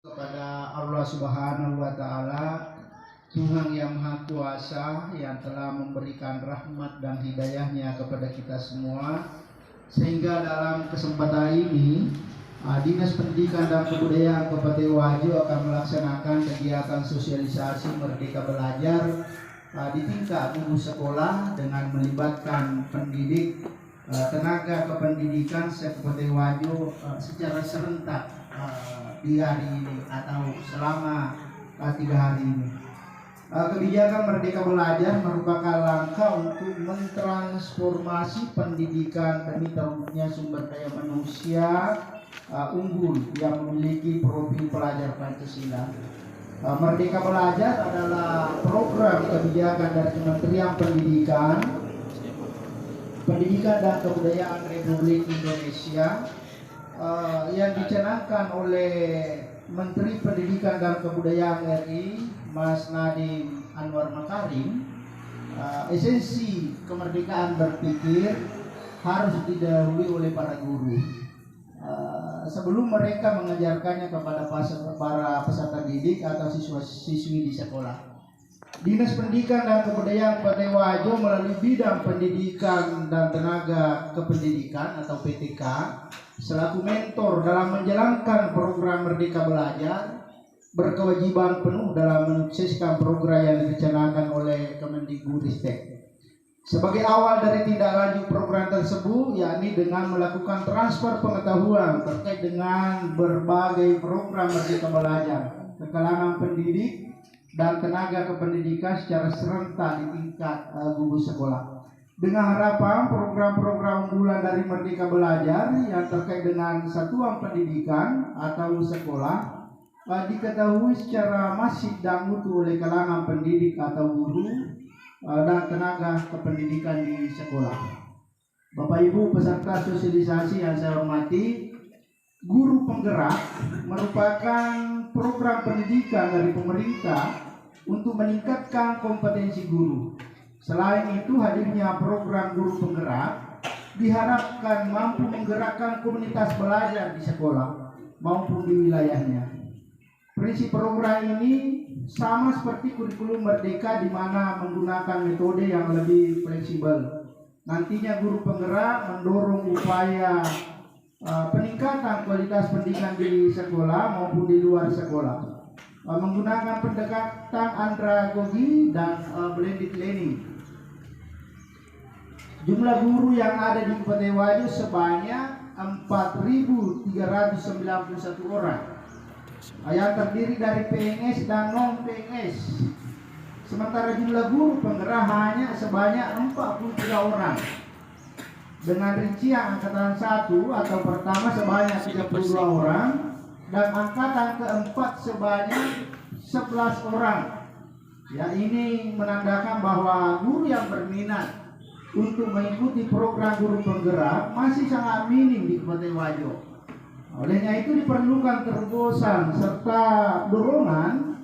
Kepada Allah Subhanahu wa Ta'ala, Tuhan yang Maha Kuasa, yang telah memberikan rahmat dan hidayahnya kepada kita semua, sehingga dalam kesempatan ini Dinas Pendidikan dan Kebudayaan Kabupaten Wajo akan melaksanakan kegiatan sosialisasi Merdeka Belajar di tingkat guru sekolah dengan melibatkan pendidik, tenaga kependidikan Kabupaten Wajo secara serentak di hari ini atau selama 3 hari ini. Kebijakan Merdeka Belajar merupakan langkah untuk mentransformasi pendidikan demi terwujudnya sumber daya manusia unggul yang memiliki profil pelajar Pancasila. Merdeka Belajar adalah program kebijakan dari Kementerian Pendidikan dan Kebudayaan Republik Indonesia yang dicanangkan oleh Menteri Pendidikan dan Kebudayaan RI, Mas Nadiem Anwar Makarim. Esensi kemerdekaan berpikir harus didahului oleh para guru sebelum mereka mengajarkannya kepada para peserta didik atau siswa-siswi di sekolah. Dinas Pendidikan dan Kebudayaan Kabupaten Wajo melalui bidang pendidikan dan tenaga kependidikan atau PTK selaku mentor dalam menjalankan program Merdeka Belajar berkewajiban penuh dalam menyukseskan program yang direncanakan oleh Kemendikbudristek. Sebagai awal dari tindak lanjut program tersebut, yakni dengan melakukan transfer pengetahuan terkait dengan berbagai program Merdeka Belajar ke kalangan pendidik dan tenaga kependidikan secara serentak di tingkat gugus sekolah. Dengan harapan program-program unggulan dari Merdeka Belajar yang terkait dengan satuan pendidikan atau sekolah diketahui secara masif dan utuh oleh kalangan pendidik atau guru dan tenaga kependidikan di sekolah. Bapak Ibu peserta sosialisasi yang saya hormati, Guru Penggerak merupakan program pendidikan dari pemerintah untuk meningkatkan kompetensi guru. Selain itu, hadirnya program Guru Penggerak diharapkan mampu menggerakkan komunitas belajar di sekolah maupun di wilayahnya. Prinsip program ini sama seperti kurikulum Merdeka, di mana menggunakan metode yang lebih fleksibel. Nantinya Guru Penggerak mendorong upaya peningkatan kualitas pendidikan di sekolah maupun di luar sekolah, menggunakan pendekatan andragogi dan blended learning. Jumlah guru yang ada di Kabupaten Wajo sebanyak 4.391 orang, yang terdiri dari PNS dan non-PNS. Sementara jumlah guru penggerak hanya sebanyak 43 orang. Dengan rincian angkatan 1 atau pertama sebanyak 32 orang dan angkatan keempat sebanyak 11 orang. Ya, ini menandakan bahwa guru yang berminat untuk mengikuti program Guru Penggerak masih sangat minim di Kabupaten Wajo. Olehnya itu diperlukan terobosan serta dorongan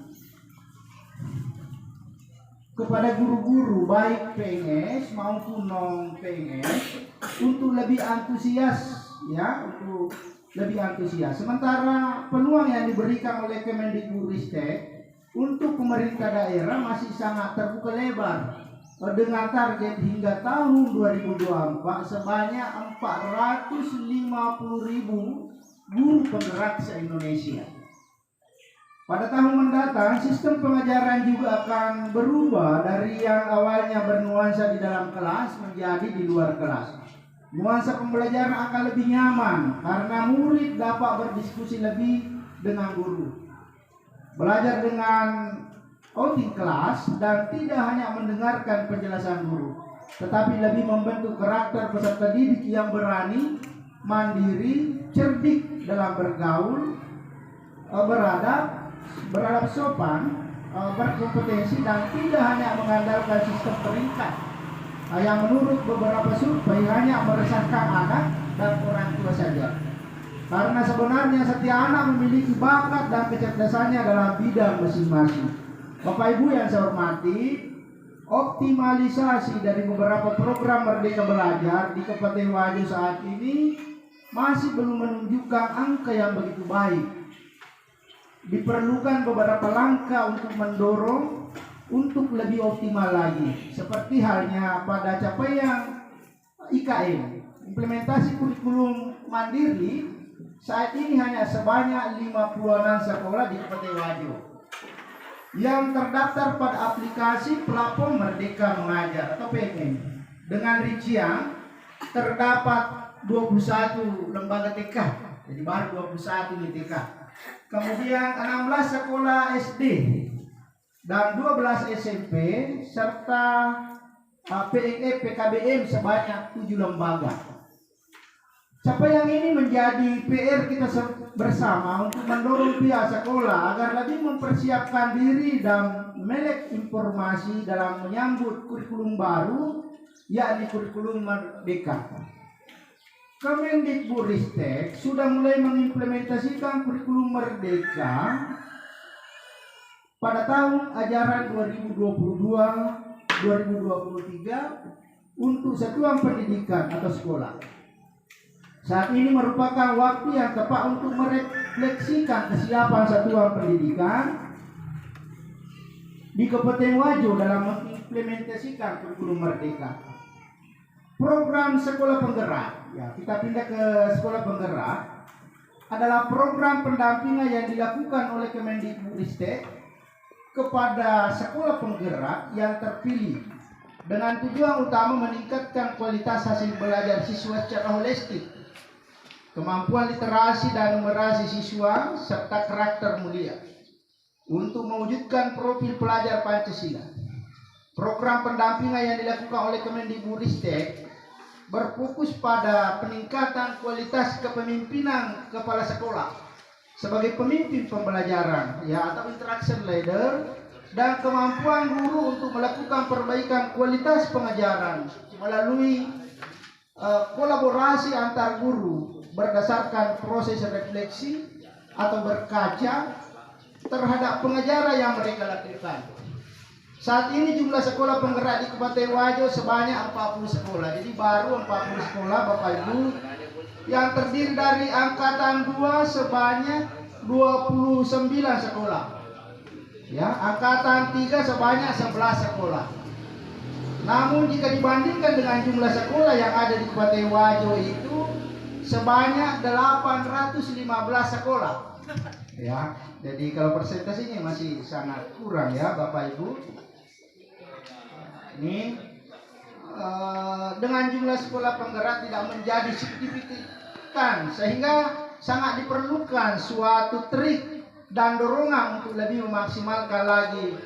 kepada guru-guru baik PNS maupun non PNS untuk lebih antusias, untuk lebih antusias. Sementara peluang yang diberikan oleh Kemendikbudristek untuk pemerintah daerah masih sangat terbuka lebar, dengan target hingga tahun 2024 sebanyak 450.000 guru penggerak se-Indonesia. Pada tahun mendatang, sistem pengajaran juga akan berubah dari yang awalnya bernuansa di dalam kelas menjadi di luar kelas. Nuansa pembelajaran akan lebih nyaman karena murid dapat berdiskusi lebih dengan guru, belajar dengan outing kelas, dan tidak hanya mendengarkan penjelasan guru, tetapi lebih membentuk karakter peserta didik yang berani, mandiri, cerdik dalam bergaul, beradab sopan, berkompetensi, dan tidak hanya mengandalkan sistem peringkat yang menurut beberapa survei hanya meresahkan anak dan orang tua saja. Karena sebenarnya setiap anak memiliki bakat dan kecerdasannya dalam bidang masing-masing. Bapak Ibu yang saya hormati, optimalisasi dari beberapa program Merdeka Belajar di Kabupaten Wajo saat ini masih belum menunjukkan angka yang begitu baik. diperlukan beberapa langkah untuk mendorong untuk lebih optimal lagi, seperti halnya pada capaian IKM, implementasi kurikulum mandiri. Saat ini hanya sebanyak 56 sekolah di Kabupaten Wajo yang terdaftar pada aplikasi platform Merdeka Mengajar atau PMM. Dengan rincian terdapat 21 lembaga TK, jadi baru 21 ini TK. Kemudian 16 sekolah SD dan 12 SMP serta PNE PKBM sebanyak 7 lembaga. Capaian ini menjadi PR kita bersama untuk mendorong pihak sekolah agar lebih mempersiapkan diri dan melek informasi dalam menyambut kurikulum baru, yakni kurikulum Merdeka. Kemendikbudristek sudah mulai mengimplementasikan kurikulum Merdeka pada tahun ajaran 2022-2023 untuk satuan pendidikan atau sekolah. Saat ini merupakan waktu yang tepat untuk merefleksikan kesiapan satuan pendidikan di Kabupaten Wajo dalam mengimplementasikan kurikulum Merdeka. Program sekolah penggerak, ya kita pindah ke sekolah penggerak, adalah program pendampingan yang dilakukan oleh Kemendikbudristek kepada sekolah penggerak yang terpilih dengan tujuan utama meningkatkan kualitas hasil belajar siswa secara holistik, kemampuan literasi dan numerasi siswa, serta karakter mulia untuk mewujudkan profil pelajar Pancasila. Program pendampingan yang dilakukan oleh Kemendikbudristek berfokus pada peningkatan kualitas kepemimpinan kepala sekolah sebagai pemimpin pembelajaran, ya atau interaction leader, dan kemampuan guru untuk melakukan perbaikan kualitas pengajaran melalui kolaborasi antar guru berdasarkan proses refleksi atau berkaca terhadap pengajaran yang mereka lakukan. Saat ini jumlah sekolah penggerak di Kabupaten Wajo sebanyak 40 sekolah. Jadi baru 40 sekolah Bapak Ibu, yang terdiri dari angkatan 2 sebanyak 29 sekolah. Ya, angkatan 3 sebanyak 11 sekolah. Namun jika dibandingkan dengan jumlah sekolah yang ada di Kabupaten Wajo itu sebanyak 815 sekolah. Ya, jadi kalau persentasenya masih sangat kurang ya Bapak Ibu. Ini dengan jumlah sekolah penggerak tidak menjadi signifikan, sehingga sangat diperlukan suatu trik dan dorongan untuk lebih memaksimalkan lagi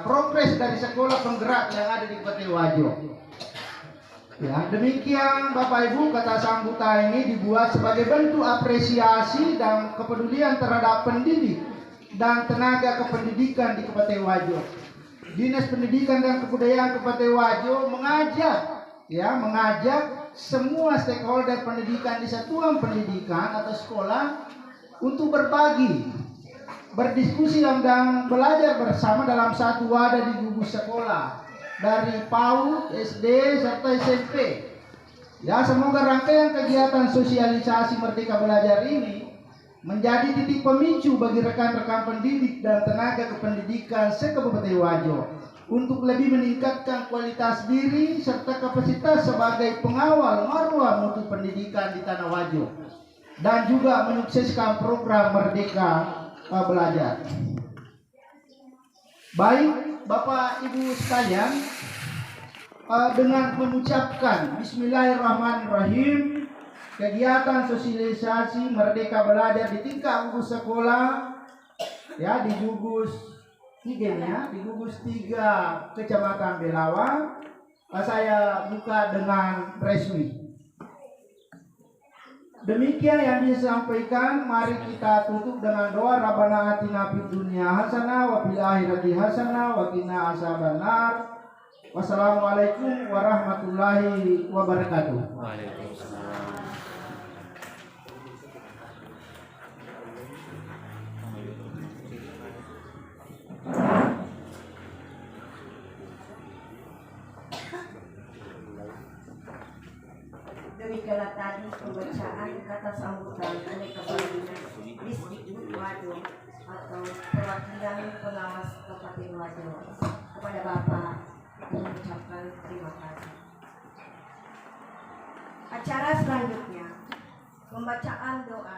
progres dari sekolah penggerak yang ada di Kabupaten Wajo. Ya, demikian Bapak Ibu, kata sambutan ini dibuat sebagai bentuk apresiasi dan kepedulian terhadap pendidik dan tenaga kependidikan di Kabupaten Wajo. Dinas Pendidikan dan Kebudayaan Kabupaten Wajo mengajak semua stakeholder pendidikan di satuan pendidikan atau sekolah untuk berbagi, berdiskusi dan belajar bersama dalam satu wadah di gugus sekolah dari PAUD, SD serta SMP. Ya, semoga rangkaian kegiatan sosialisasi Merdeka Belajar ini menjadi titik pemicu bagi rekan-rekan pendidik dan tenaga kependidikan se-Kabupaten Wajo untuk lebih meningkatkan kualitas diri serta kapasitas sebagai pengawal marwah mutu pendidikan di Tanah Wajo, dan juga menyukseskan program Merdeka Belajar. Baik Bapak Ibu sekalian, dengan mengucapkan Bismillahirrahmanirrahim, kegiatan sosialisasi Merdeka Belajar di tingkat gugus sekolah ya di gugus 3 Kecamatan Belawan saya buka dengan resmi. Demikian yang disampaikan, mari kita tutup dengan doa. Rabbana atina fid dunya hasanah wa fil akhirati hasanah wa qina azabannar. Wassalamualaikum warahmatullahi wabarakatuh. Waalaikumsalam. Demikianlah tadi pembacaan kata sambutan oleh Kepala Dinas Distrik Wajo perwakilan pengawas Kabupaten Wajo kepada Bapak mengucapkan terima kasih. Acara selanjutnya pembacaan doa.